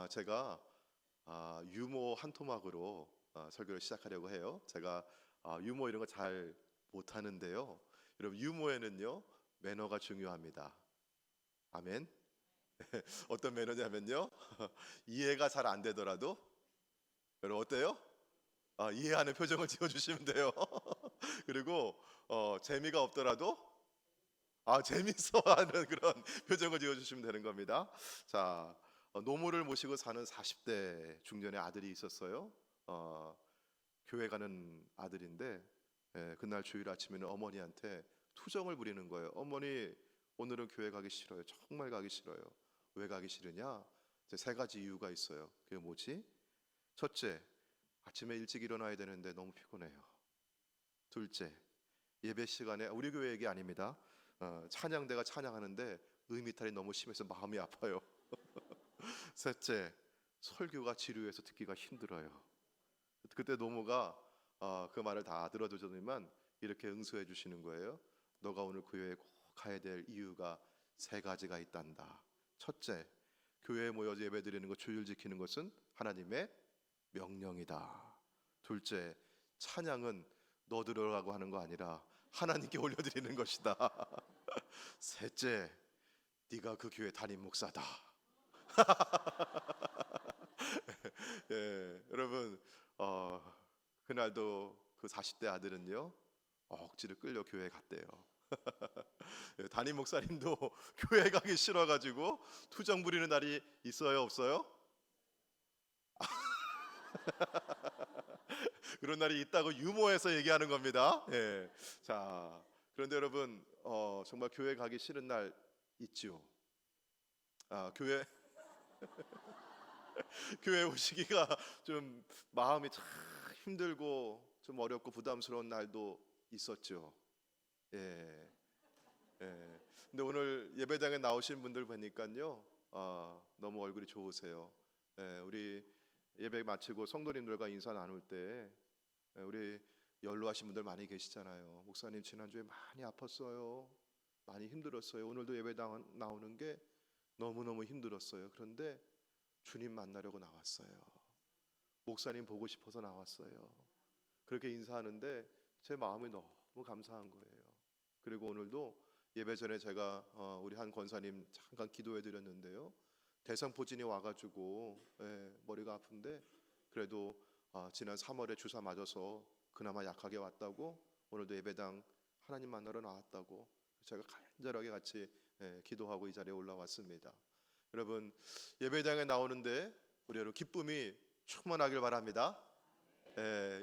제가 유머 한 토막으로 설교를 시작하려고 해요. 제가 유머 이런 거 잘 못하는데요. 여러분 유머에는요 매너가 중요합니다. 아멘. 어떤 매너냐면요 이해가 잘 안 되더라도 여러분 어때요? 이해하는 표정을 지어주시면 돼요. 그리고 재미가 없더라도 재밌어하는 그런 표정을 지어주시면 되는 겁니다. 자, 노모를 모시고 사는 40대 중년의 아들이 있었어요. 어, 교회 가는 아들인데 그날 주일 아침에는 어머니한테 투정을 부리는 거예요. 어머니, 오늘은 교회 가기 싫어요. 정말 가기 싫어요. 왜 가기 싫으냐? 이제 세 가지 이유가 있어요. 그게 뭐지? 첫째, 아침에 일찍 일어나야 되는데 너무 피곤해요. 둘째, 예배 시간에 우리 교회 얘기 아닙니다. 찬양대가 찬양하는데 음이탈이 너무 심해서 마음이 아파요. 셋째, 설교가 지루해서 듣기가 힘들어요. 그때 노모가 그 말을 다 들어주더니만 이렇게 응수해 주시는 거예요. 너가 오늘 교회에 꼭 가야 될 이유가 세 가지가 있단다. 첫째, 교회에 모여 예배 드리는 것, 주일 지키는 것은 하나님의 명령이다. 둘째, 찬양은 너 들으라고 하는 거 아니라 하나님께 올려드리는 것이다. 셋째, 네가 그 교회 담임 목사다. 여러분 그날도 그 40대 아들은요 억지로 끌려 교회 갔대요. 담임 목사님도 교회 가기 싫어가지고 투정 부리는 날이 있어요, 없어요? 그런 날이 있다고 유머해서 얘기하는 겁니다. 자, 그런데 여러분 정말 교회 가기 싫은 날 있죠. 교회 교회 오시기가 좀 마음이 참 힘들고 좀 어렵고 부담스러운 날도 있었죠. 예, 예. 근데 오늘 예배당에 나오신 분들 보니까요, 너무 얼굴이 좋으세요. 우리 예배 마치고 성도님들과 인사 나눌 때, 우리 연로하신 분들 많이 계시잖아요. 목사님 지난주에 많이 아팠어요. 많이 힘들었어요. 오늘도 예배당 나오는 게 너무너무 힘들었어요. 그런데 주님 만나려고 나왔어요. 목사님 보고 싶어서 나왔어요. 그렇게 인사하는데 제 마음이 너무 감사한 거예요. 그리고 오늘도 예배 전에 제가 우리 한 권사님 잠깐 기도해 드렸는데요. 대상포진이 와가지고 머리가 아픈데 그래도 지난 3월에 주사 맞아서 그나마 약하게 왔다고 오늘도 예배당 하나님 만나러 나왔다고 제가 간절하게 같이 기도하고 이 자리에 올라왔습니다. 여러분 예배당에 나오는데 우리 여러분 기쁨이 충만하길 바랍니다.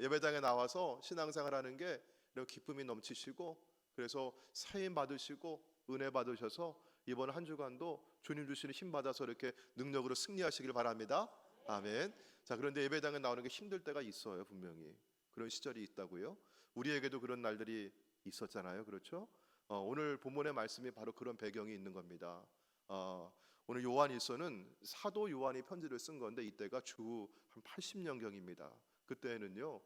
예배당에 나와서 신앙생활하는 게 이렇게 기쁨이 넘치시고 그래서 사임 받으시고 은혜 받으셔서 이번 한 주간도 주님 주시는 힘 받아서 이렇게 능력으로 승리하시길 바랍니다. 아멘. 자, 그런데 예배당에 나오는 게 힘들 때가 있어요. 분명히 그런 시절이 있다고요. 우리에게도 그런 날들이 있었잖아요. 그렇죠? 오늘 본문의 말씀이 바로 그런 배경이 있는 겁니다. 오늘 요한일서는 사도 요한이 편지를 쓴 건데 이때가 주 한 80년경입니다. 그때는요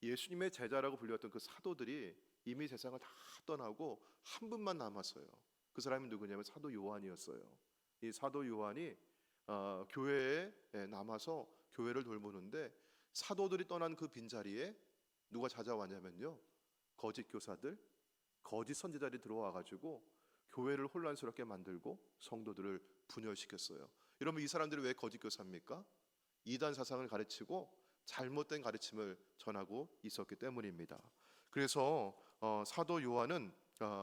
예수님의 제자라고 불렸던 그 사도들이 이미 세상을 다 떠나고 한 분만 남았어요. 그 사람이 누구냐면 사도 요한이었어요. 이 사도 요한이 교회에 남아서 교회를 돌보는데 사도들이 떠난 그 빈자리에 누가 찾아왔냐면요 거짓 교사들, 거짓 선지자들이 들어와가지고 교회를 혼란스럽게 만들고 성도들을 분열시켰어요. 여러분 이 사람들이 왜 거짓 교사입니까? 이단 사상을 가르치고 잘못된 가르침을 전하고 있었기 때문입니다. 그래서 사도 요한은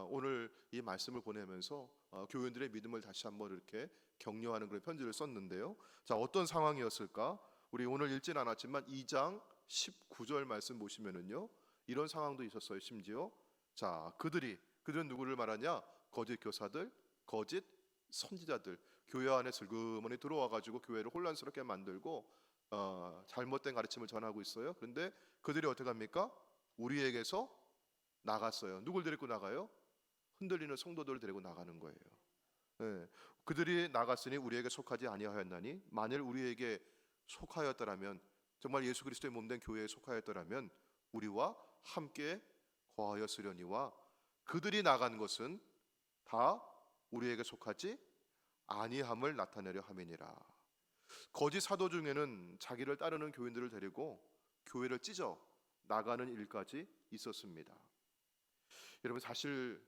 오늘 이 말씀을 보내면서 교인들의 믿음을 다시 한번 이렇게 격려하는 그런 편지를 썼는데요. 자, 어떤 상황이었을까? 우리 오늘 읽진 않았지만 2장 19절 말씀 보시면은요. 이런 상황도 있었어요. 심지어 자, 그들은 누구를 말하냐? 거짓 교사들, 거짓 선지자들, 교회 안에 슬그머니 들어와 가지고 교회를 혼란스럽게 만들고 잘못된 가르침을 전하고 있어요. 그런데 그들이 어떻게 합니까? 우리에게서 나갔어요. 누굴 데리고 나가요? 흔들리는 성도들을 데리고 나가는 거예요. 예. 그들이 나갔으니 우리에게 속하지 아니하였나니 만일 우리에게 속하였더라면 정말 예수 그리스도의 몸된 교회에 속하였더라면 우리와 함께 거하였으려니와 그들이 나간 것은 다 우리에게 속하지 아니함을 나타내려 함이니라. 거짓 사도 중에는 자기를 따르는 교인들을 데리고 교회를 찢어 나가는 일까지 있었습니다. 여러분, 사실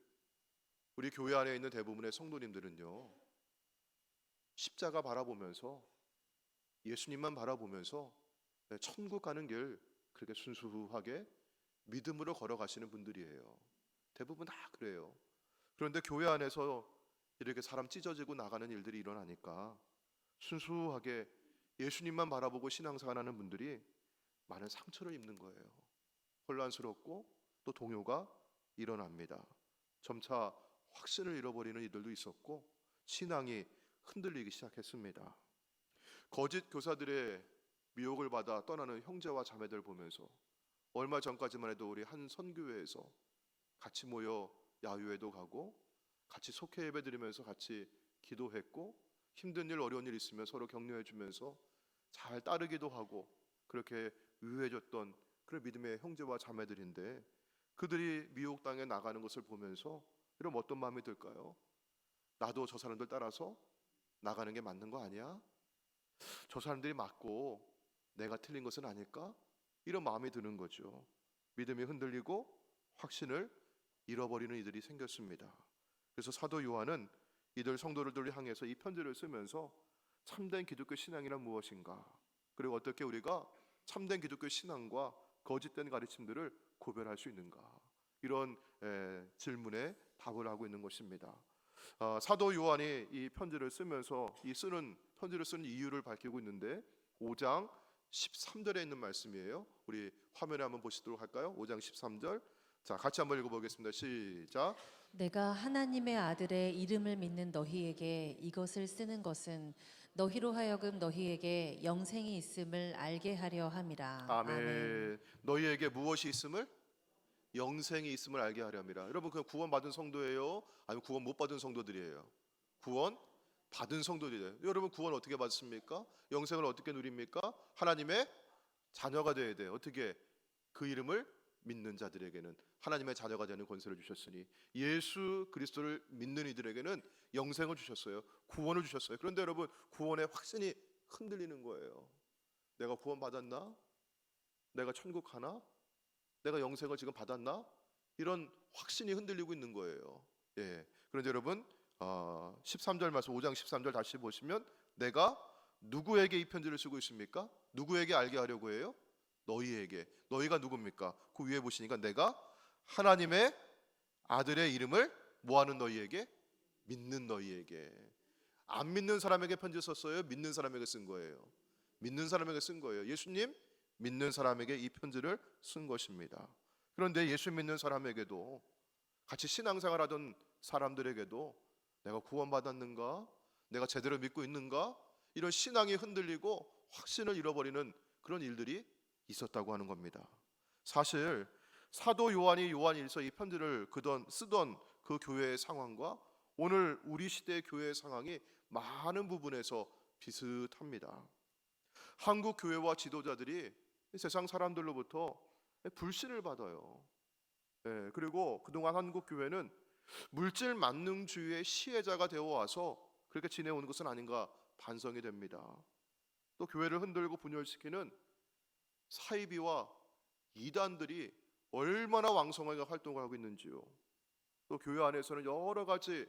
우리 교회 안에 있는 대부분의 성도님들은요, 십자가 바라보면서, 예수님만 바라보면서 천국 가는 길 그렇게 순수하게 믿음으로 걸어가시는 분들이에요. 대부분 다 그래요. 그런데 교회 안에서 이렇게 사람 찢어지고 나가는 일들이 일어나니까 순수하게 예수님만 바라보고 신앙생활하는 분들이 많은 상처를 입는 거예요. 혼란스럽고 또 동요가 일어납니다. 점차 확신을 잃어버리는 이들도 있었고 신앙이 흔들리기 시작했습니다. 거짓 교사들의 미혹을 받아 떠나는 형제와 자매들 보면서 얼마 전까지만 해도 우리 한 선교회에서 같이 모여 야유회도 가고 같이 속회 예배 드리면서 같이 기도했고 힘든 일 어려운 일 있으면 서로 격려해 주면서 잘 따르기도 하고 그렇게 유해졌던 그런 믿음의 형제와 자매들인데 그들이 미혹당해 나가는 것을 보면서 이런 어떤 마음이 들까요? 나도 저 사람들 따라서 나가는 게 맞는 거 아니야? 저 사람들이 맞고 내가 틀린 것은 아닐까? 이런 마음이 드는 거죠. 믿음이 흔들리고 확신을 잃어버리는 이들이 생겼습니다. 그래서 사도 요한은 이들 성도들을 향해서 이 편지를 쓰면서 참된 기독교 신앙이란 무엇인가, 그리고 어떻게 우리가 참된 기독교 신앙과 거짓된 가르침들을 구별할 수 있는가, 이런 질문에 답을 하고 있는 것입니다. 사도 요한이 이 편지를 쓰면서 편지를 쓰는 이유를 밝히고 있는데 5장 13절에 있는 말씀이에요. 우리 화면에 한번 보시도록 할까요? 5장 13절. 자, 같이 한번 읽어보겠습니다. 시작. 내가 하나님의 아들의 이름을 믿는 너희에게 이것을 쓰는 것은 너희로 하여금 너희에게 영생이 있음을 알게 하려 함이라. 아멘. 너희에게 무엇이 있음을? 영생이 있음을 알게 하려 함이라. 여러분, 그 구원 받은 성도예요? 아니면 구원 못 받은 성도들이에요? 구원 받은 성도들이에요. 여러분, 구원 어떻게 받습니까? 영생을 어떻게 누립니까? 하나님의 자녀가 되어야 돼요. 어떻게? 그 이름을 믿는 자들에게는 하나님의 자녀가 되는 권세를 주셨으니 예수 그리스도를 믿는 이들에게는 영생을 주셨어요. 구원을 주셨어요. 그런데 여러분, 구원의 확신이 흔들리는 거예요. 내가 구원 받았나? 내가 천국 가나? 내가 영생을 지금 받았나? 이런 확신이 흔들리고 있는 거예요. 예. 그런데 여러분, 13절 말씀 5장 13절 다시 보시면 내가 누구에게 이 편지를 쓰고 있습니까? 누구에게 알게 하려고 해요? 너희에게. 너희가 누굽니까? 그 위에 보시니까 내가 하나님의 아들의 이름을 뭐하는 너희에게? 믿는 너희에게. 안 믿는 사람에게 편지 썼어요? 믿는 사람에게 쓴 거예요? 믿는 사람에게 쓴 거예요. 예수님 믿는 사람에게 이 편지를 쓴 것입니다. 그런데 예수 믿는 사람에게도, 같이 신앙생활하던 사람들에게도 내가 구원받았는가? 내가 제대로 믿고 있는가? 이런 신앙이 흔들리고 확신을 잃어버리는 그런 일들이 있었다고 하는 겁니다. 사실 사도 요한이 요한일서 이 편지를 쓰던 그 교회의 상황과 오늘 우리 시대의 교회의 상황이 많은 부분에서 비슷합니다. 한국 교회와 지도자들이 세상 사람들로부터 불신을 받아요. 그리고 그동안 한국 교회는 물질 만능주의의 시혜자가 되어 와서 그렇게 지내온 것은 아닌가 반성이 됩니다. 또 교회를 흔들고 분열시키는 사이비와 이단들이 얼마나 왕성하게 활동을 하고 있는지요. 또 교회 안에서는 여러 가지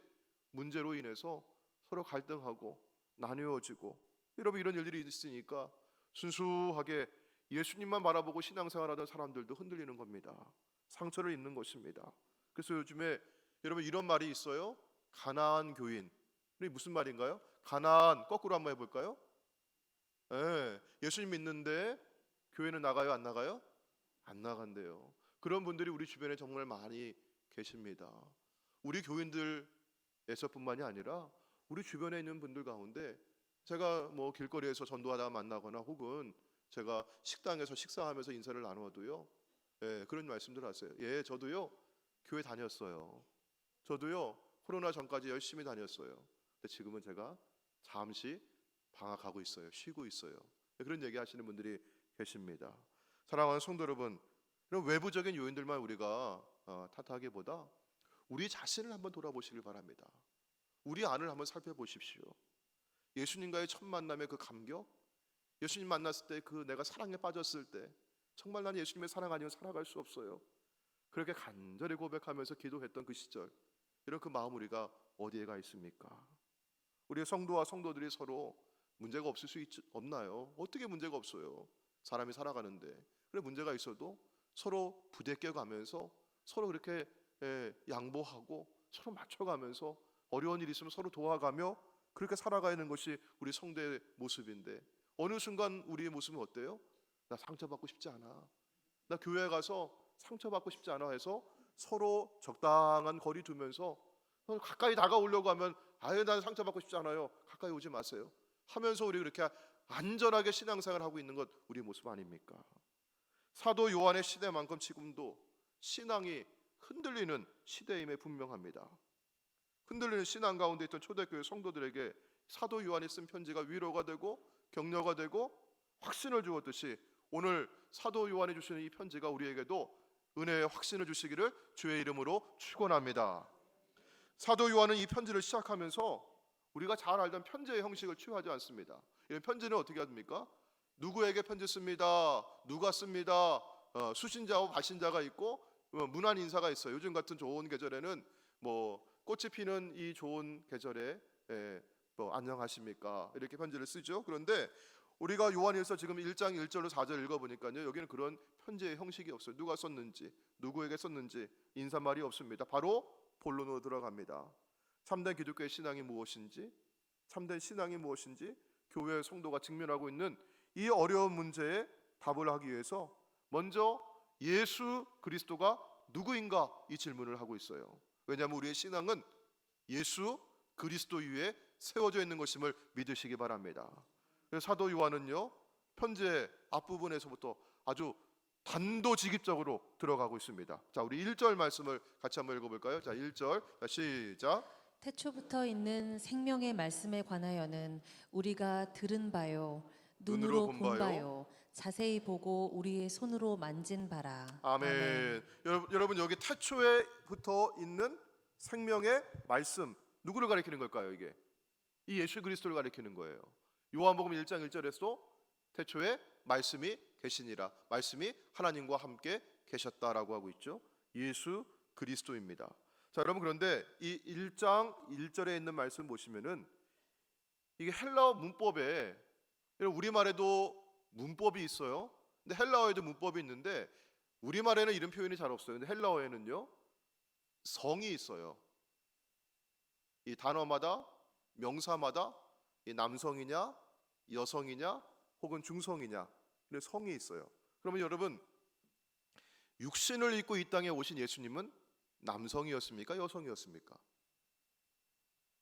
문제로 인해서 서로 갈등하고 나뉘어지고 여러분, 이런 일들이 있으니까 순수하게 예수님만 바라보고 신앙생활하던 사람들도 흔들리는 겁니다. 상처를 입는 것입니다. 그래서 요즘에 여러분 이런 말이 있어요. 가나안 교인. 이게 무슨 말인가요? 가나안 거꾸로 한번 해볼까요? 예수님 믿는데 교회는 나가요, 안 나가요? 안 나간대요. 그런 분들이 우리 주변에 정말 많이 계십니다. 우리 교인들에서뿐만이 아니라 우리 주변에 있는 분들 가운데 제가 뭐 길거리에서 전도하다가 만나거나 혹은 제가 식당에서 식사하면서 인사를 나누어도요, 그런 말씀들 하세요. 예, 저도요 교회 다녔어요. 저도요 코로나 전까지 열심히 다녔어요. 근데 지금은 제가 잠시 방학하고 있어요. 쉬고 있어요. 그런 얘기 하시는 분들이 계십니다. 사랑하는 성도 여러분, 이런 외부적인 요인들만 우리가 탓하기보다 우리 자신을 한번 돌아보시길 바랍니다. 우리 안을 한번 살펴보십시오. 예수님과의 첫 만남의 그 감격, 예수님 만났을 때 그 내가 사랑에 빠졌을 때 정말 나는 예수님의 사랑 아니면 살아갈 수 없어요. 그렇게 간절히 고백하면서 기도했던 그 시절, 이런 그 마음 우리가 어디에 가 있습니까? 우리의 성도와 성도들이 서로 문제가 없을 수 없나요? 어떻게 문제가 없어요? 사람이 살아가는데. 그래, 문제가 있어도 서로 부대껴 가면서 서로 그렇게 양보하고 서로 맞춰가면서 어려운 일이 있으면 서로 도와가며 그렇게 살아가는 것이 우리 성도의 모습인데, 어느 순간 우리의 모습은 어때요? 나 상처받고 싶지 않아, 나 교회에 가서 상처받고 싶지 않아 해서 서로 적당한 거리 두면서 가까이 다가오려고 하면 아유 난 상처받고 싶지 않아요, 가까이 오지 마세요 하면서 우리 그렇게 안전하게 신앙생활을 하고 있는 것 우리의 모습 아닙니까? 사도 요한의 시대만큼 지금도 신앙이 흔들리는 시대임에 분명합니다. 흔들리는 신앙 가운데 있던 초대교회 성도들에게 사도 요한이 쓴 편지가 위로가 되고 격려가 되고 확신을 주었듯이, 오늘 사도 요한이 주시는 이 편지가 우리에게도 은혜의 확신을 주시기를 주의 이름으로 축원합니다. 사도 요한은 이 편지를 시작하면서 우리가 잘 알던 편지의 형식을 취하지 않습니다. 이 편지는 어떻게 합니까? 누구에게 편지 씁니다, 누가 씁니다, 수신자와 발신자가 있고 문안 인사가 있어요. 요즘 같은 좋은 계절에는 뭐 꽃이 피는 이 좋은 계절에 뭐 안녕하십니까 이렇게 편지를 쓰죠. 그런데 우리가 요한일서 지금 1장 1절로 4절 읽어보니까요, 여기는 그런 편지의 형식이 없어요. 누가 썼는지, 누구에게 썼는지 인사말이 없습니다. 바로 본론으로 들어갑니다. 참된 기독교의 신앙이 무엇인지, 참된 신앙이 무엇인지, 교회 성도가 직면하고 있는 이 어려운 문제에 답을 하기 위해서 먼저 예수 그리스도가 누구인가 이 질문을 하고 있어요. 왜냐하면 우리의 신앙은 예수 그리스도 위에 세워져 있는 것임을 믿으시기 바랍니다. 그래서 사도 요한은요, 편지의 앞부분에서부터 아주 단도직입적으로 들어가고 있습니다. 자, 우리 1절 말씀을 같이 한번 읽어볼까요? 자, 1절 시작. 태초부터 있는 생명의 말씀에 관하여는 우리가 들은 바요, 눈으로 눈으로 본 본 바요, 바요, 자세히 보고 우리의 손으로 만진 바라. 아멘. 여러분 여기 태초에부터 있는 생명의 말씀, 누구를 가리키는 걸까요? 이게 이 예수 그리스도를 가리키는 거예요. 요한복음 1장 1절에서도 태초에 말씀이 계시니라, 말씀이 하나님과 함께 계셨다라고 하고 있죠. 예수 그리스도입니다. 자, 여러분, 그런데 이 1장 1절에 있는 말씀 보시면은 이게 헬라어 문법에, 우리말에도 문법이 있어요. 근데 헬라어에도 문법이 있는데 우리말에는 이런 표현이 잘 없어요. 근데 헬라어에는요, 성이 있어요. 이 단어마다, 명사마다 이 남성이냐 여성이냐 혹은 중성이냐 이런 성이 있어요. 그러면 여러분, 육신을 입고 이 땅에 오신 예수님은 남성이었습니까, 여성이었습니까?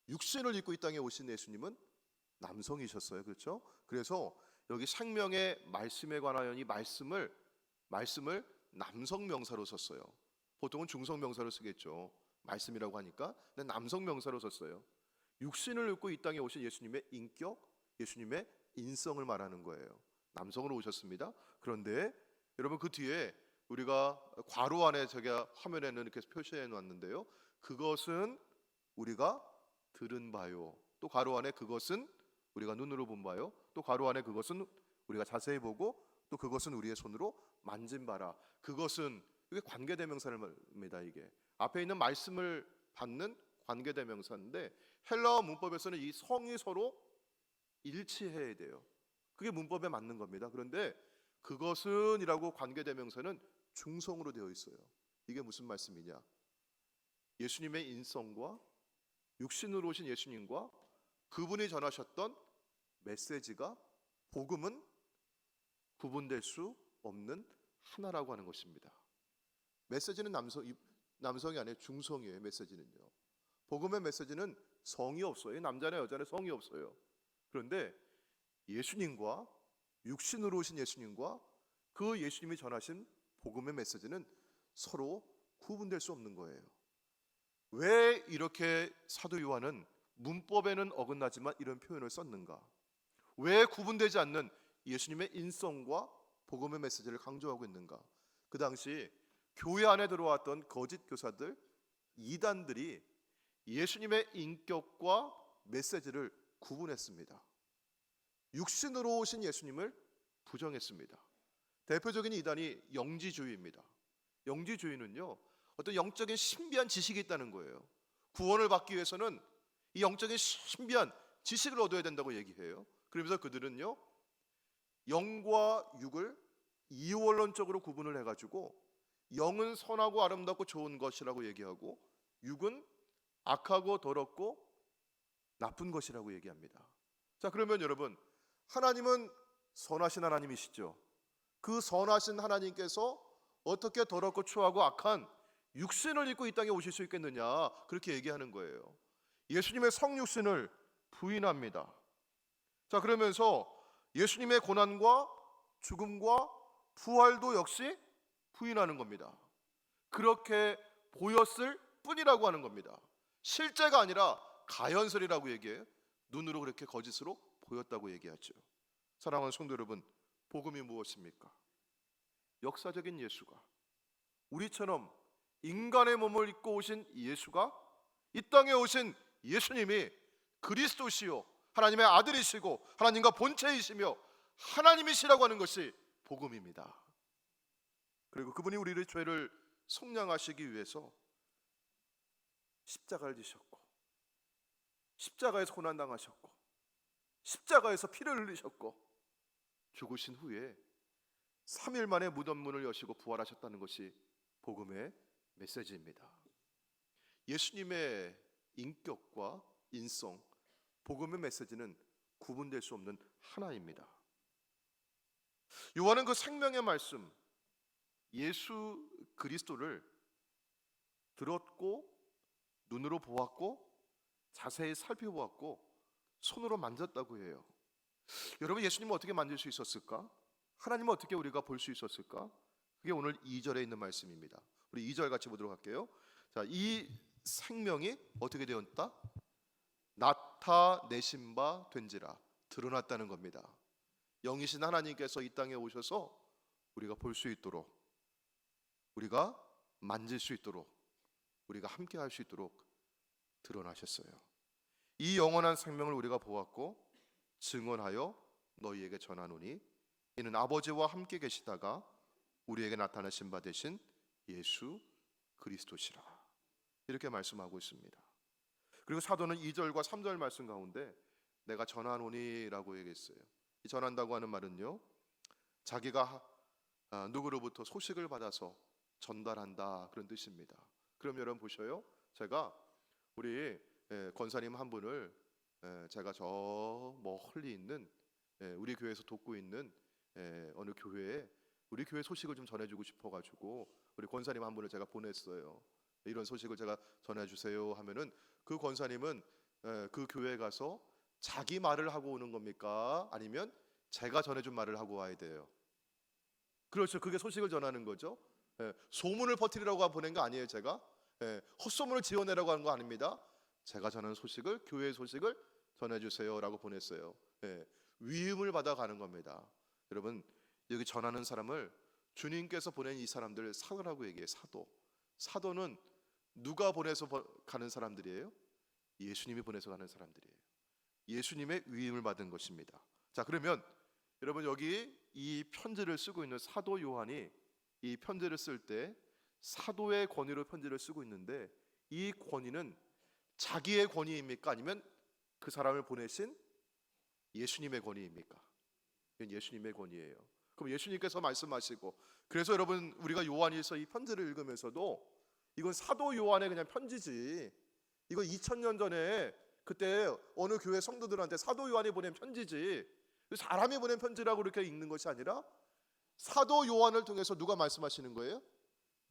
육신을 입고 이 땅에 오신 예수님은 남성이셨어요. 그렇죠? 그래서 여기 생명의 말씀에 관하여 이 말씀을 남성 명사로 썼어요. 보통은 중성 명사로 쓰겠죠. 말씀이라고 하니까. 근데 남성 명사로 썼어요. 육신을 입고 이 땅에 오신 예수님의 인격, 예수님의 인성을 말하는 거예요. 남성으로 오셨습니다. 그런데 여러분, 그 뒤에 우리가 괄호 안에 제가 화면에는 이렇게 표시해 놨는데요, 그것은 우리가 들은 바요, 또 괄호 안에 그것은 우리가 눈으로 본 바요, 또 괄호 안에 그것은 우리가 자세히 보고, 또 그것은 우리의 손으로 만진 바라. 그것은, 이게 관계대명사입니다. 이게 앞에 있는 말씀을 받는 관계대명사인데 헬라어 문법에서는 이 성이 서로 일치해야 돼요. 그게 문법에 맞는 겁니다. 그런데 그것은 이라고 관계대명사는 중성으로 되어 있어요. 이게 무슨 말씀이냐? 예수님의 인성과 육신으로 오신 예수님과 그분이 전하셨던 메시지가, 복음은 구분될 수 없는 하나라고 하는 것입니다. 메시지는 남성이 아니라 중성이에요. 메시지는요. 복음의 메시지는 성이 없어요. 남자나 여자나 성이 없어요. 그런데 예수님과, 육신으로 오신 예수님과 그 예수님이 전하신 복음의 메시지는 서로 구분될 수 없는 거예요. 왜 이렇게 사도 요한은 문법에는 어긋나지만 이런 표현을 썼는가? 왜 구분되지 않는 예수님의 인성과 복음의 메시지를 강조하고 있는가? 그 당시 교회 안에 들어왔던 거짓 교사들, 이단들이 예수님의 인격과 메시지를 구분했습니다. 육신으로 오신 예수님을 부정했습니다. 대표적인 이단이 영지주의입니다. 영지주의는요, 어떤 영적인 신비한 지식이 있다는 거예요. 구원을 받기 위해서는 이 영적인 신비한 지식을 얻어야 된다고 얘기해요. 그러면서 그들은요, 영과 육을 이원론적으로 구분을 해가지고 영은 선하고 아름답고 좋은 것이라고 얘기하고 육은 악하고 더럽고 나쁜 것이라고 얘기합니다. 자, 그러면 여러분, 하나님은 선하신 하나님이시죠. 그 선하신 하나님께서 어떻게 더럽고 추하고 악한 육신을 입고 이 땅에 오실 수 있겠느냐, 그렇게 얘기하는 거예요. 예수님의 성육신을 부인합니다. 자, 그러면서 예수님의 고난과 죽음과 부활도 역시 부인하는 겁니다. 그렇게 보였을 뿐이라고 하는 겁니다. 실제가 아니라 가연설이라고 얘기해요. 눈으로 그렇게 거짓으로 보였다고 얘기하죠. 사랑하는 성도 여러분, 복음이 무엇입니까? 역사적인 예수가, 우리처럼 인간의 몸을 입고 오신 예수가, 이 땅에 오신 예수님이 그리스도시요 하나님의 아들이시고 하나님과 본체이시며 하나님이시라고 하는 것이 복음입니다. 그리고 그분이 우리의 죄를 속량하시기 위해서 십자가를 지셨고, 십자가에서 고난당하셨고, 십자가에서 피를 흘리셨고, 죽으신 후에 3일 만에 무덤 문을 여시고 부활하셨다는 것이 복음의 메시지입니다. 예수님의 인격과 인성, 복음의 메시지는 구분될 수 없는 하나입니다. 요한은 그 생명의 말씀 예수 그리스도를 들었고, 눈으로 보았고, 자세히 살펴보았고, 손으로 만졌다고 해요. 여러분, 예수님은 어떻게 만질 수 있었을까? 하나님은 어떻게 우리가 볼 수 있었을까? 그게 오늘 2절에 있는 말씀입니다. 우리 2절 같이 보도록 할게요. 자, 이 생명이 어떻게 되었다? 나타내신 바 된지라, 드러났다는 겁니다. 영이신 하나님께서 이 땅에 오셔서 우리가 볼 수 있도록, 우리가 만질 수 있도록, 우리가 함께 할 수 있도록 드러나셨어요. 이 영원한 생명을 우리가 보았고 증언하여 너희에게 전하노니 이는 아버지와 함께 계시다가 우리에게 나타나신 바 되신 예수 그리스도시라, 이렇게 말씀하고 있습니다. 그리고 사도는 2절과 3절 말씀 가운데 내가 전하노니라고 얘기했어요. 이 전한다고 하는 말은요, 자기가 누구로부터 소식을 받아서 전달한다, 그런 뜻입니다. 그럼 여러분 보셔요. 제가 우리 권사님 한 분을 제가 저 멀리 있는 우리 교회에서 돕고 있는 어느 교회에 우리 교회 소식을 좀 전해주고 싶어가지고 우리 권사님 한 분을 제가 보냈어요. 이런 소식을 제가 전해주세요 하면은 그 권사님은 그 교회에 가서 자기 말을 하고 오는 겁니까? 아니면 제가 전해준 말을 하고 와야 돼요? 그렇죠. 그게 소식을 전하는 거죠. 소문을 퍼뜨리라고 보낸 거 아니에요. 제가 헛소문을 지어내라고 하는 거 아닙니다. 제가 전하는 소식을, 교회의 소식을 전해주세요라고 보냈어요. 위임을 받아가는 겁니다. 여러분, 여기 전하는 사람을 주님께서 보낸 이 사람들 사도라고 얘기해요. 사도는 누가 보내서 가는 사람들이에요? 예수님이 보내서 가는 사람들이에요. 예수님의 위임을 받은 것입니다. 자, 그러면 여러분, 여기 이 편지를 쓰고 있는 사도 요한이 이 편지를 쓸 때 사도의 권위로 편지를 쓰고 있는데, 이 권위는 자기의 권위입니까? 아니면 그 사람을 보내신 예수님의 권위입니까? 이건 예수님의 권위예요. 그럼 예수님께서 말씀하시고, 그래서 여러분, 우리가 요한일서 이 편지를 읽으면서도 이건 사도 요한의 그냥 편지지, 이거 2000년 전에 그때 어느 교회 성도들한테 사도 요한이 보낸 편지지, 사람이 보낸 편지라고 그렇게 읽는 것이 아니라 사도 요한을 통해서 누가 말씀하시는 거예요?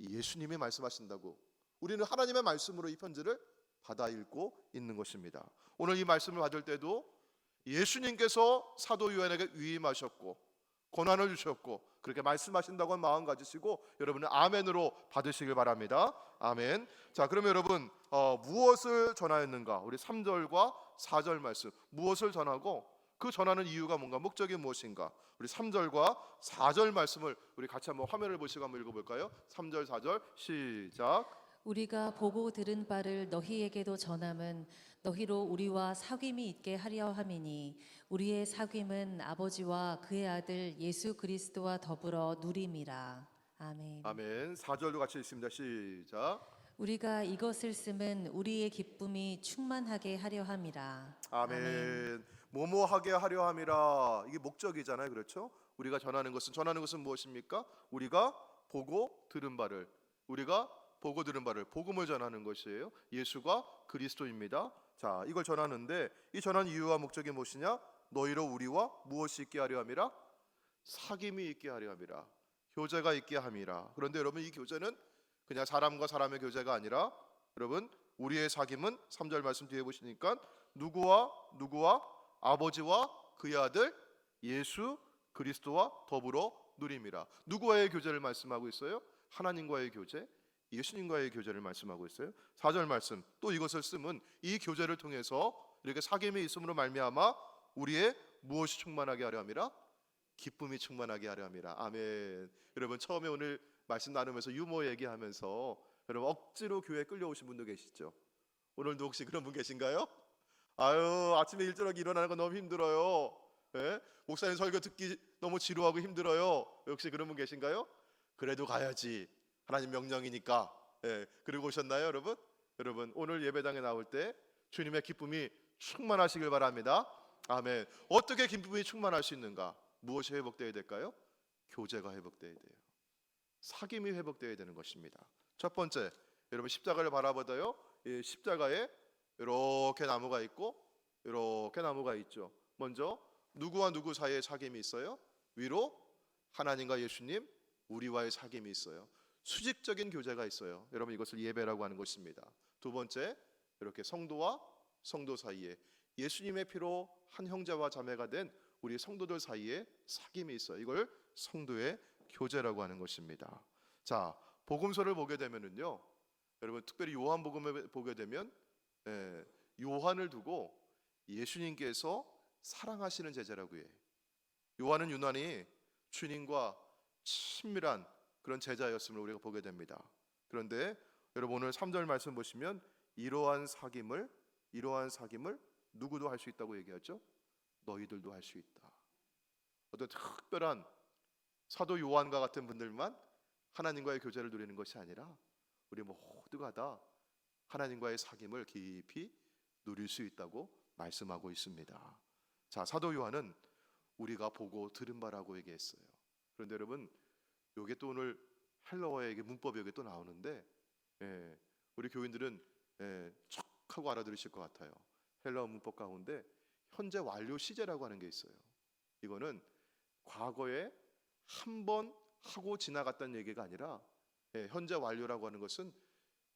예수님이 말씀하신다고. 우리는 하나님의 말씀으로 이 편지를 받아 읽고 있는 것입니다. 오늘 이 말씀을 받을 때도 예수님께서 사도 요한에게 위임하셨고 권한을 주셨고 그렇게 말씀하신다고 하는 마음 가지시고 여러분은 아멘으로 받으시길 바랍니다. 아멘. 자, 그러면 여러분 무엇을 전하였는가? 우리 3절과 4절 말씀, 무엇을 전하고 그 전하는 이유가 뭔가, 목적이 무엇인가? 우리 3절과 4절 말씀을 우리 같이 한번 화면을 보시고 한번 읽어볼까요? 3절 4절 시작. 우리가 보고 들은 바를 너희에게도 전함은 너희로 우리와 사귐이 있게 하려 함이니 우리의 사귐은 아버지와 그의 아들 예수 그리스도와 더불어 누림이라. 아멘. 아멘. 4절도 같이 읽습니다. 시작. 우리가 이것을 쓰면 우리의 기쁨이 충만하게 하려 함이라. 아멘. 뭐뭐하게 하려 함이라. 이게 목적이잖아요. 그렇죠? 우리가 전하는 것은 무엇입니까? 우리가 보고 들은 바를 복음을 전하는 것이에요. 예수가 그리스도입니다. 자, 이걸 전하는데 이 전한 이유와 목적이 무엇이냐? 너희로 우리와 무엇이 있게 하려 함이라? 사귐이 있게 하려 함이라. 교제가 있게 함이라. 그런데 여러분, 이 교제는 그냥 사람과 사람의 교제가 아니라, 여러분, 우리의 사귐은 3절 말씀 뒤에 보시니까 누구와 아버지와 그의 아들 예수 그리스도와 더불어 누림이라. 누구와의 교제를 말씀하고 있어요? 하나님과의 교제, 예수님과의 교제를 말씀하고 있어요. 4절 말씀, 또 이것을 쓰면 이 교제를 통해서 이렇게 사귐이 있음으로 말미암아 우리의 무엇이 충만하게 하려 함이라? 기쁨이 충만하게 하려 함이라. 아멘. 여러분, 처음에 오늘 말씀 나누면서 유머 얘기하면서 여러분 억지로 교회에 끌려오신 분도 계시죠? 오늘도 혹시 그런 분 계신가요? 아유, 아침에 일찍 일어나는 거 너무 힘들어요. 예? 목사님 설교 듣기 너무 지루하고 힘들어요. 역시 그런 분 계신가요? 그래도 가야지. 하나님 명령이니까. 예, 그리고 오셨나요, 여러분? 여러분, 오늘 예배당에 나올 때 주님의 기쁨이 충만하시길 바랍니다. 아멘. 어떻게 기쁨이 충만할 수 있는가? 무엇이 회복되어야 될까요? 교제가 회복되어야 돼요. 사귐이 회복되어야 되는 것입니다. 첫 번째, 여러분 십자가를 바라보다요. 이 십자가에 이렇게 나무가 있고 이렇게 나무가 있죠. 먼저 누구와 누구 사이에 사귐이 있어요? 위로 하나님과 예수님, 우리와의 사귐이 있어요. 수직적인 교제가 있어요. 여러분, 이것을 예배라고 하는 것입니다. 두 번째, 이렇게 성도와 성도 사이에 예수님의 피로 한 형제와 자매가 된 우리 성도들 사이에 사귐이 있어요. 이걸 성도의 교제라고 하는 것입니다. 자, 복음서를 보게 되면은요, 여러분 특별히 요한복음을 보게 되면 요한을 두고 예수님께서 사랑하시는 제자라고 해요. 요한은 유난히 주님과 친밀한 그런 제자였음을 우리가 보게 됩니다. 그런데 여러분 오늘 3절 말씀 보시면 이러한 사귐을 누구도 할 수 있다고 얘기하죠? 너희들도 할 수 있다. 어떤 특별한 사도 요한과 같은 분들만 하나님과의 교제를 누리는 것이 아니라 우리 모두가 다 하나님과의 사귐을 깊이 누릴 수 있다고 말씀하고 있습니다. 자, 사도 요한은 우리가 보고 들은 바라고 얘기했어요. 그런데 여러분, 이게 또 오늘 헬라어의 문법이 여기 또 나오는데 우리 교인들은 척 하고 알아들으실 것 같아요. 헬라어 문법 가운데 현재 완료 시제라고 하는 게 있어요. 이거는 과거에 한 번 하고 지나갔다는 얘기가 아니라 현재 완료라고 하는 것은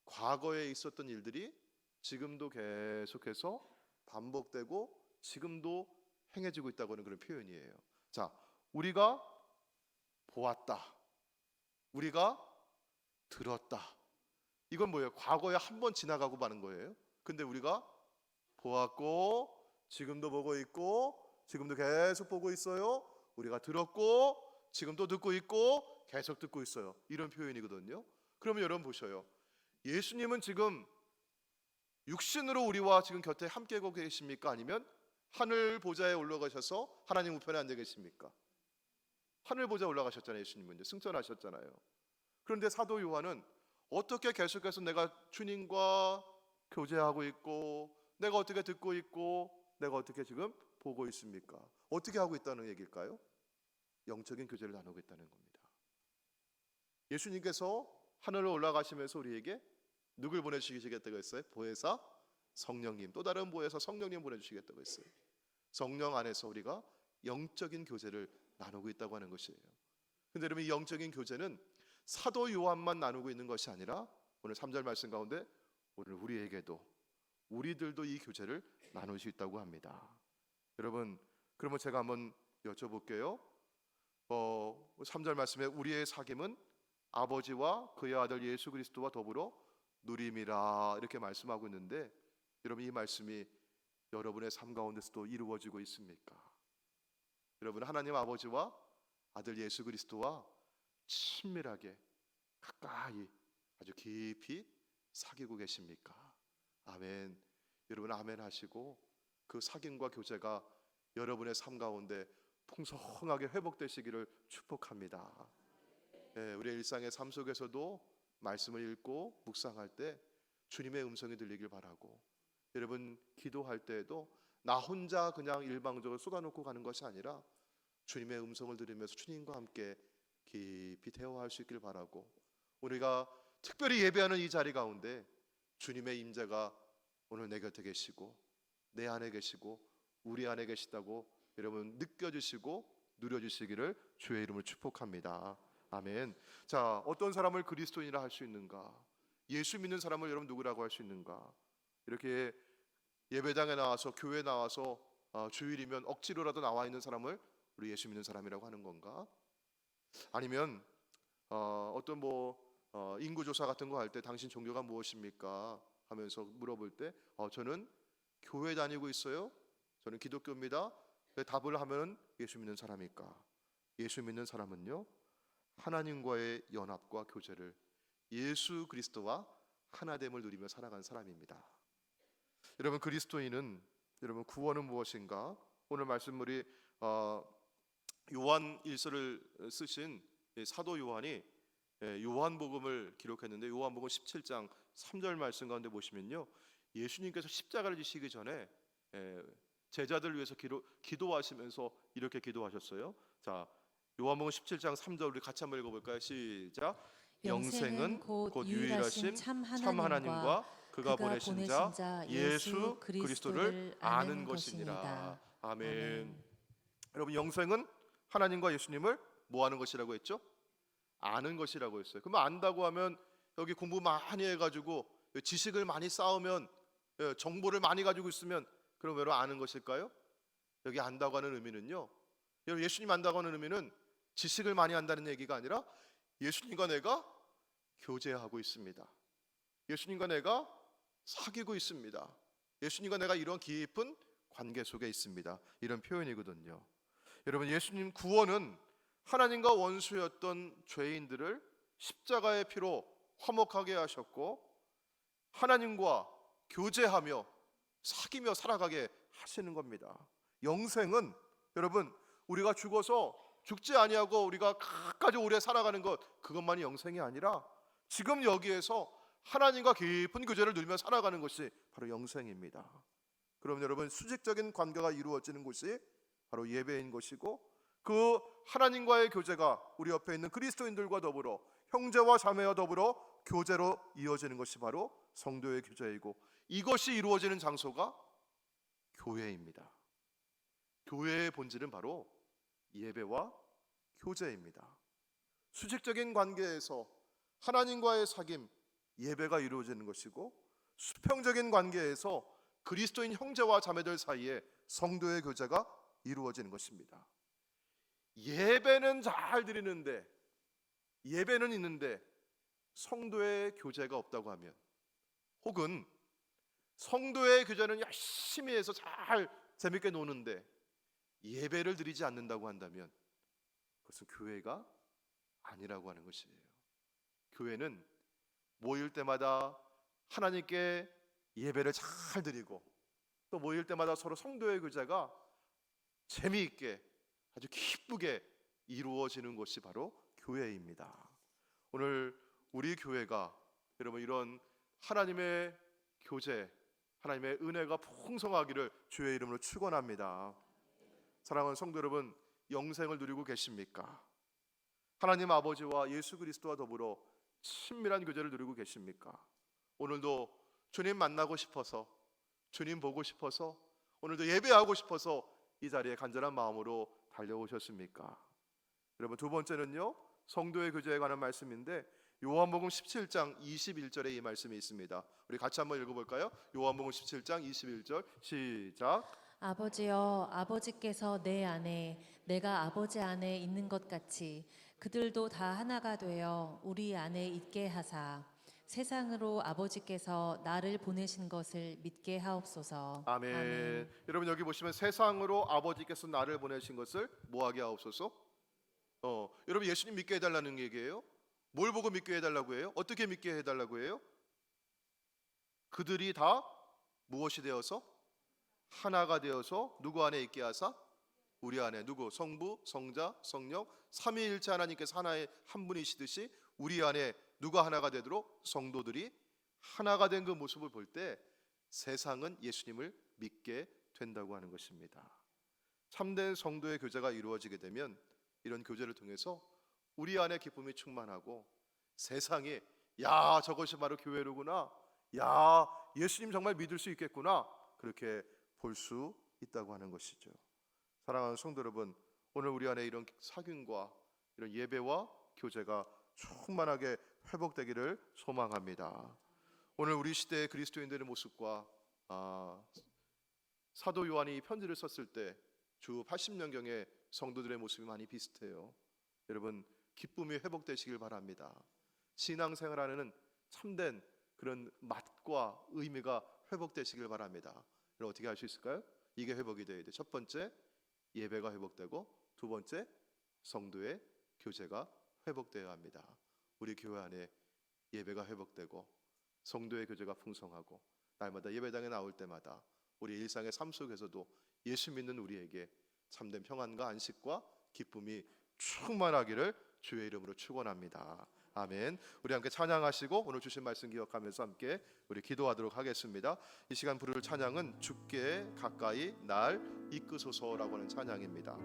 과거에 있었던 일들이 지금도 계속해서 반복되고 지금도 행해지고 있다고 하는 그런 표현이에요. 자, 우리가 보았다, 우리가 들었다, 이건 뭐예요? 과거에 한 번 지나가고 마는 거예요. 근데 우리가 보았고 지금도 보고 있고 지금도 계속 보고 있어요. 우리가 들었고 지금도 듣고 있고 계속 듣고 있어요. 이런 표현이거든요. 그러면 여러분 보셔요. 예수님은 지금 육신으로 우리와 지금 곁에 함께 하고 계십니까? 아니면 하늘 보좌에 올라가셔서 하나님 우편에 앉아 계십니까? 하늘 보좌에 올라가셨잖아요. 예수님은 승천하셨잖아요. 그런데 사도 요한은 어떻게 계속해서 내가 주님과 교제하고 있고 내가 어떻게 듣고 있고 내가 어떻게 지금 보고 있습니까? 어떻게 하고 있다는 얘기일까요? 영적인 교제를 나누고 있다는 겁니다. 예수님께서 하늘로 올라가시면서 우리에게 누굴 보내주시겠다고 했어요? 보혜사 성령님, 또 다른 보혜사 성령님 보내주시겠다고 했어요. 성령 안에서 우리가 영적인 교제를 나누고 있다고 하는 것이에요. 근데 여러분, 이 영적인 교제는 사도 요한만 나누고 있는 것이 아니라 오늘 3절 말씀 가운데 오늘 우리들도 이 교제를 나눌 수 있다고 합니다. 여러분, 그러면 제가 한번 여쭤볼게요. 3절 말씀에 우리의 사귐은 아버지와 그의 아들 예수 그리스도와 더불어 누림이라 이렇게 말씀하고 있는데, 여러분 이 말씀이 여러분의 삶 가운데서도 이루어지고 있습니까? 여러분, 하나님 아버지와 아들 예수 그리스도와 친밀하게 가까이 아주 깊이 사귀고 계십니까? 아멘. 여러분 아멘 하시고 그 사귐과 교제가 여러분의 삶 가운데 풍성하게 회복되시기를 축복합니다. 예, 우리의 일상의 삶 속에서도 말씀을 읽고 묵상할 때 주님의 음성이 들리길 바라고, 여러분 기도할 때에도 나 혼자 그냥 일방적으로 쏟아놓고 가는 것이 아니라 주님의 음성을 들으면서 주님과 함께 깊이 대화할 수 있길 바라고, 우리가 특별히 예배하는 이 자리 가운데 주님의 임재가 오늘 내 곁에 계시고 내 안에 계시고 우리 안에 계시다고 여러분 느껴지시고 누려주시기를 주의 이름으로 축복합니다. 아멘. 자, 어떤 사람을 그리스도인이라 할 수 있는가? 예수 믿는 사람을 여러분 누구라고 할 수 있는가? 이렇게 예배당에 나와서 교회에 나와서 주일이면 억지로라도 나와 있는 사람을 우리 예수 믿는 사람이라고 하는 건가? 아니면 어떤 인구조사 같은 거 할 때 당신 종교가 무엇입니까? 하면서 물어볼 때 저는 교회 다니고 있어요. 저는 기독교입니다. 답을 하면 예수 믿는 사람일까? 예수 믿는 사람은요, 하나님과의 연합과 교제를, 예수 그리스도와 하나됨을 누리며 살아가는 사람입니다. 여러분 그리스도인은, 여러분 구원은 무엇인가? 오늘 말씀물이 요한 일서를 쓰신 사도 요한이 요한복음을 기록했는데, 요한복음 17장 3절 말씀 가운데 보시면요, 예수님께서 십자가를 지시기 전에 제자들을 위해서 기도하시면서 이렇게 기도하셨어요. 자, 요한복음 17장 3절 우리 같이 한번 읽어볼까요? 시작. 영생은 곧 유일하신 참 하나님과 그가 보내신 자 예수 그리스도를 아는 것이니라. 아멘. 여러분 영생은 하나님과 예수님을 뭐 하는 것이라고 했죠? 아는 것이라고 했어요. 그러면 안다고 하면 여기 공부 많이 해가지고 지식을 많이 쌓으면, 정보를 많이 가지고 있으면 그럼 왜 아는 것일까요? 여기 안다고 하는 의미는요, 예수님 안다고 하는 의미는 지식을 많이 한다는 얘기가 아니라 예수님과 내가 교제하고 있습니다. 예수님과 내가 사귀고 있습니다. 예수님과 내가 이런 깊은 관계 속에 있습니다. 이런 표현이거든요. 여러분 예수님 구원은 하나님과 원수였던 죄인들을 십자가의 피로 화목하게 하셨고 하나님과 교제하며 사귀며 살아가게 하시는 겁니다. 영생은 여러분 우리가 죽어서 죽지 아니하고 우리가 끝까지 오래 살아가는 것, 그것만이 영생이 아니라 지금 여기에서 하나님과 깊은 교제를 누리며 살아가는 것이 바로 영생입니다. 그럼 여러분 수직적인 관계가 이루어지는 곳이 바로 예배인 것이고, 그 하나님과의 교제가 우리 옆에 있는 그리스도인들과 더불어 형제와 자매와 더불어 교제로 이어지는 것이 바로 성도의 교제이고, 이것이 이루어지는 장소가 교회입니다. 교회의 본질은 바로 예배와 교제입니다. 수직적인 관계에서 하나님과의 사귐, 예배가 이루어지는 것이고, 수평적인 관계에서 그리스도인 형제와 자매들 사이에 성도의 교제가 이루어지는 것입니다. 예배는 잘 드리는데, 예배는 있는데 성도의 교제가 없다고 하면, 혹은 성도의 교제는 열심히 해서 잘 재밌게 노는데 예배를 드리지 않는다고 한다면 그것은 교회가 아니라고 하는 것이에요. 교회는 모일 때마다 하나님께 예배를 잘 드리고, 또 모일 때마다 서로 성도의 교제가 재미있게 아주 기쁘게 이루어지는 것이 바로 교회입니다. 오늘 우리 교회가 여러분 이런 하나님의 교제, 하나님의 은혜가 풍성하기를 주의 이름으로 축원합니다. 사랑하는 성도 여러분, 영생을 누리고 계십니까? 하나님 아버지와 예수 그리스도와 더불어 친밀한 교제를 누리고 계십니까? 오늘도 주님 만나고 싶어서, 주님 보고 싶어서, 오늘도 예배하고 싶어서 이 자리에 간절한 마음으로 달려오셨습니까? 여러분 두 번째는요, 성도의 교제에 관한 말씀인데 요한복음 17장 21절에 이 말씀이 있습니다. 우리 같이 한번 읽어볼까요? 요한복음 17장 21절 시작. 아버지여, 아버지께서 내 안에 내가 아버지 안에 있는 것 같이 그들도 다 하나가 되어 우리 안에 있게 하사 세상으로 아버지께서 나를 보내신 것을 믿게 하옵소서. 아멘. 아멘. 여러분 여기 보시면 세상으로 아버지께서 나를 보내신 것을 뭐하게 하옵소서? 여러분 예수님 믿게 해달라는 얘기예요. 뭘 보고 믿게 해달라고 해요? 어떻게 믿게 해달라고 해요? 그들이 다 무엇이 되어서? 하나가 되어서 누구 안에 있게 하사? 우리 안에. 누구? 성부, 성자, 성령 삼위일체 하나님께서 하나의 한 분이시듯이 우리 안에 누가 하나가 되도록? 성도들이 하나가 된 그 모습을 볼 때 세상은 예수님을 믿게 된다고 하는 것입니다. 참된 성도의 교제가 이루어지게 되면 이런 교제를 통해서 우리 안에 기쁨이 충만하고 세상이 야, 저것이 바로 교회로구나, 야, 예수님 정말 믿을 수 있겠구나, 그렇게 볼 수 있다고 하는 것이죠. 사랑하는 성도 여러분, 오늘 우리 안에 이런 사귐과 이런 예배와 교제가 충만하게 회복되기를 소망합니다. 오늘 우리 시대의 그리스도인들의 모습과 사도 요한이 편지를 썼을 때 주 80년경의 성도들의 모습이 많이 비슷해요. 여러분, 기쁨이 회복되시길 바랍니다. 신앙생활하는 참된 그런 맛과 의미가 회복되시길 바랍니다. 그럼 어떻게 할 수 있을까요? 이게 회복이 되어야 돼. 첫 번째, 예배가 회복되고, 두 번째, 성도의 교제가 회복되어야 합니다. 우리 교회 안에 예배가 회복되고 성도의 교제가 풍성하고 날마다 예배당에 나올 때마다 우리 일상의 삶 속에서도 예수 믿는 우리에게 참된 평안과 안식과 기쁨이 충만하기를 주의 이름으로 축원합니다. 아멘. 우리 함께 찬양하시고 오늘 주신 말씀 기억하면서 함께 우리 기도하도록 하겠습니다. 이 시간 부를 찬양은 주께 가까이 날 이끄소서라고 하는 찬양입니다.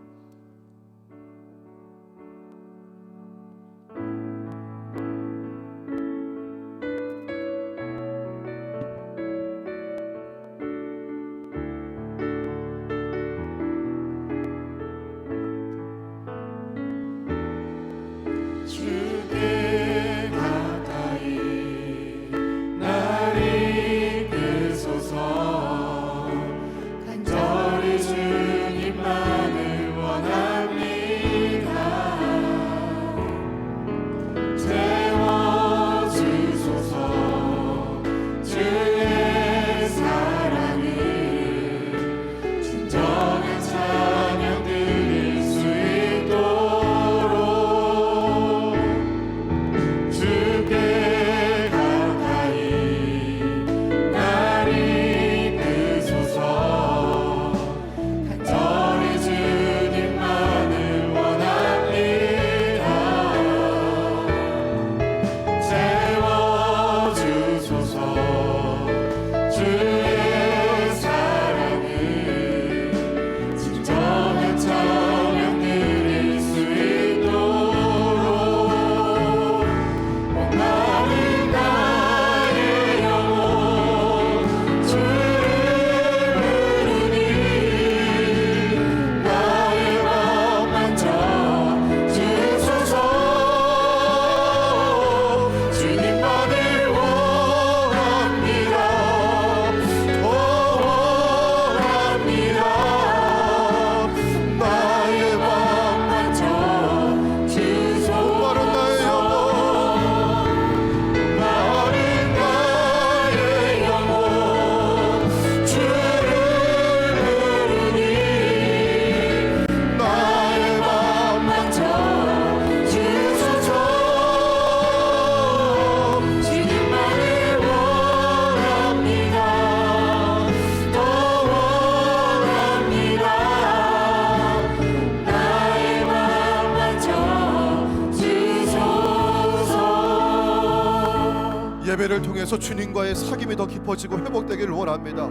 예배를 통해서 주님과의 사귐이 더 깊어지고 회복되기를 원합니다.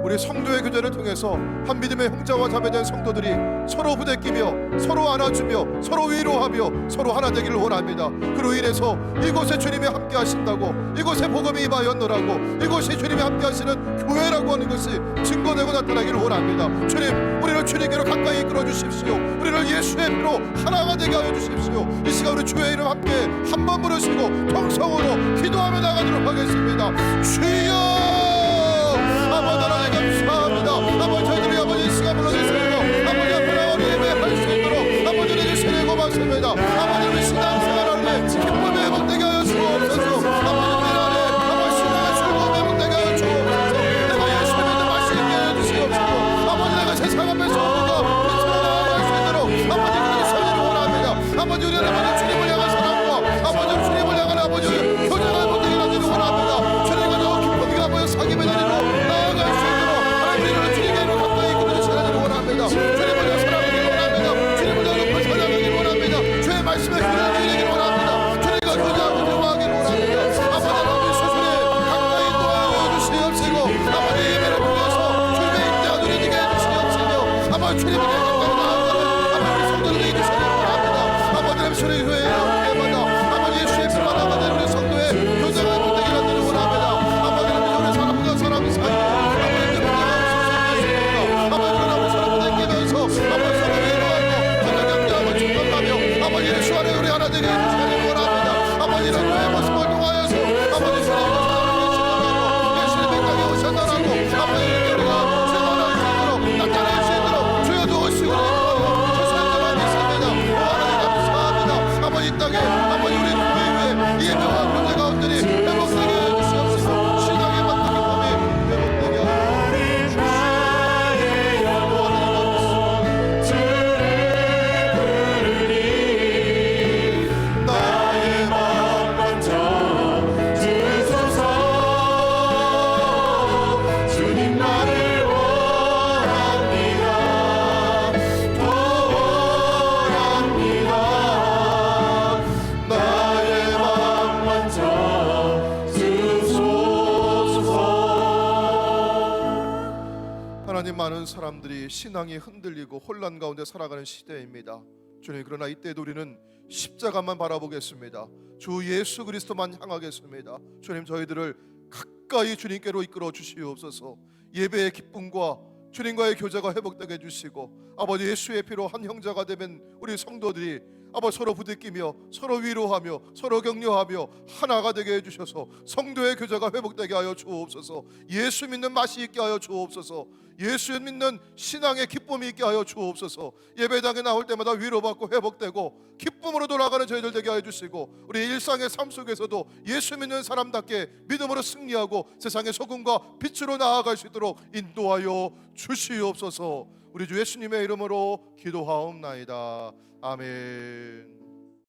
우리 성도의 교제를 통해서 한 믿음의 형제와 자매된 성도들이 서로 부대끼며 서로 안아주며 서로 위로하며 서로 하나 되기를 원합니다. 그로 인해서 이곳에 주님이 함께 하신다고, 이곳에 복음이 임하였노라고, 이곳이 주님이 함께 하시는 교회라고 하는 것이 증거되고 나타나기를 원합니다. 주님, 우리를 주님께로 가까이 이끌어 주십시오. 우리를 예수의 피로 하나가 되게 하여 주십시오. 이 시간 우리 주의 이름 함께 한번 부르시고 통성으로 기도하며 나가도록 하겠습니다. 주여, 아버지 하나님 감사합니다. 아버지, 저희들이 아버지 이 시간 불러주시고 아버지 앞에 나와 예배할 수 있도록 아버지 우리 주님 고맙습니다. 아버지 우리 신앙생활을 위해 기쁨의 회복되게 하여 주옵소서. 아버지 우리 안에 아버지 신앙의 즐거움의 회복되게 하여 주옵소서. 내가 예수 믿는 말씀 있게 해주시옵소서. 아버지, 내가 세상 앞에서 우리가 빛으로 나아갈 수 있도록 아버지 그들이 서기를 원합니다. 아버지, 우리는 아버지 주님을 향한 사랑과 아버지 주님을 향한 아버지 교제가 회복되게 하기를 원합니다. 주님과 더 깊은 아버지 사귐 성도들에게 주시기 바랍니다. 아버지 남수의 교회 아버지 예수의 피로 나가는 우리 성도의 교제가 되기를 원합니다. 아버지 우리 사람과 사람 사이에 아버지 아버지 사람을 끼면서 아버지 서로 위로하고 서로 격려하고 축복하며 아버지 예수 안에 우리 하나 되게 해주시기 원합니다. 아버지 이런 교회 모습을 통하여서 아버지 주님의 예수님의 땅에 오셨다라고 아버지 이렇게 우리가 최선을 다하도록 나타낼 수 있도록 주여 도우시고 최선을 믿습니다. 하나님 감사합니다. 아버지 이 땅에 아버지 우리 교회 위에 이 예배와 교제 가운데니 회복되게 해주시옵소서. 신앙의 만남 기쁨이 회복되게 하옵소서. 나의 마음 먼저 주소서. 주님 나를 원합니다. 더 원합니다. 나의 마음 먼저 주소서. 하나님, 많은 사람들이 신앙이 흔들리고 혼란 가운데 살아가는 시대입니다. 주님, 그러나 이때도 우리는 십자가만 바라보겠습니다. 주 예수 그리스도만 향하겠습니다. 주님, 저희들을 가까이 주님께로 이끌어 주시옵소서. 예배의 기쁨과 주님과의 교제가 회복되게 해주시고 아버지 예수의 피로 한 형제가 되면 우리 성도들이 아버지 서로 부대끼며 서로 위로하며 서로 격려하며 하나가 되게 해주셔서 성도의 교제가 회복되게 하여 주옵소서. 예수 믿는 맛이 있게 하여 주옵소서. 예수 믿는 신앙의 기쁨이 있게 하여 주옵소서. 예배당에 나올 때마다 위로받고 회복되고 기쁨으로 돌아가는 저희들 되게 하여 주시고 우리 일상의 삶 속에서도 예수 믿는 사람답게 믿음으로 승리하고 세상의 소금과 빛으로 나아갈 수 있도록 인도하여 주시옵소서. 우리 주 예수님의 이름으로 기도하옵나이다. 아멘.